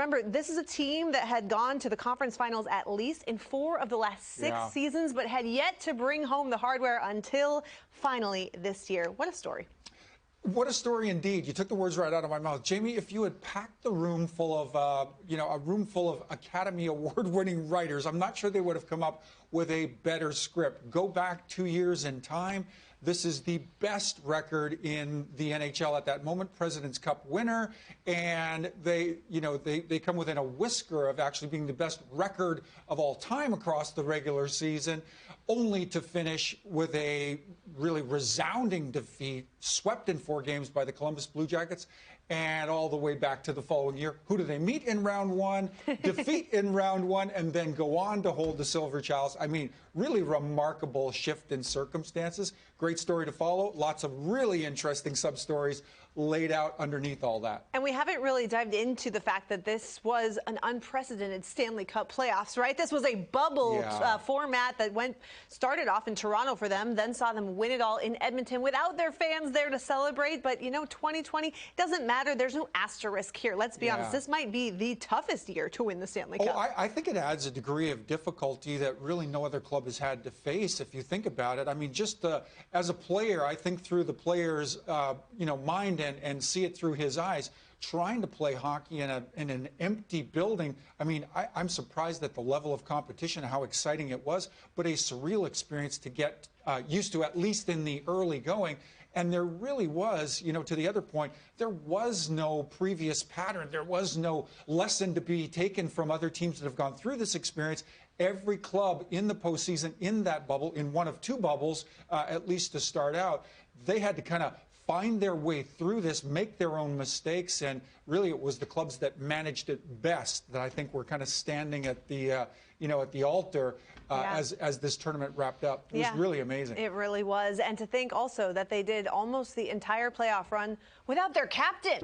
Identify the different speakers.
Speaker 1: remember, this is a team that had gone to the conference finals at least in 4 of the last 6 seasons, but had yet to bring home the hardware until finally this year. What a story.
Speaker 2: What a story indeed. You took the words right out of my mouth. Jamie, if you had packed the room full of, a room full of Academy Award-winning writers, I'm not sure they would have come up with a better script. Go back 2 years in time. This is the best record in the NHL at that moment, President's Cup winner, and they come within a whisker of actually being the best record of all time across the regular season, only to finish with a really resounding defeat, swept in 4 games by the Columbus Blue Jackets, and all the way back to the following year. Who do they meet in round 1, defeat in round 1, and then go on to hold the Silver Chalice? I mean, really remarkable shift in circumstances. Great story to follow. Lots of really interesting sub-stories laid out underneath all that.
Speaker 1: And we haven't really dived into the fact that this was an unprecedented Stanley Cup playoffs, right? This was a bubble format that started off in Toronto for them, then saw them win it all in Edmonton without their fans there to celebrate. But, 2020 doesn't matter. There's no asterisk here. Let's be honest. This might be the toughest year to win the Stanley Cup.
Speaker 2: I think it adds a degree of difficulty that really no other club has had to face, if you think about it. I mean, just as a player, I think through the player's, mind and see it through his eyes, trying to play hockey in an empty building. I mean, I'm surprised at the level of competition, how exciting it was, but a surreal experience to get used to, at least in the early going. And there really was, to the other point, there was no previous pattern. There was no lesson to be taken from other teams that have gone through this experience. Every club in the postseason, in that bubble, in one of 2 bubbles, at least to start out, they had to kind of find their way through this, make their own mistakes, and really it was the clubs that managed it best that I think were kind of standing at the, at the altar as this tournament wrapped up. It was really amazing.
Speaker 1: It really was. And to think also that they did almost the entire playoff run without their captain.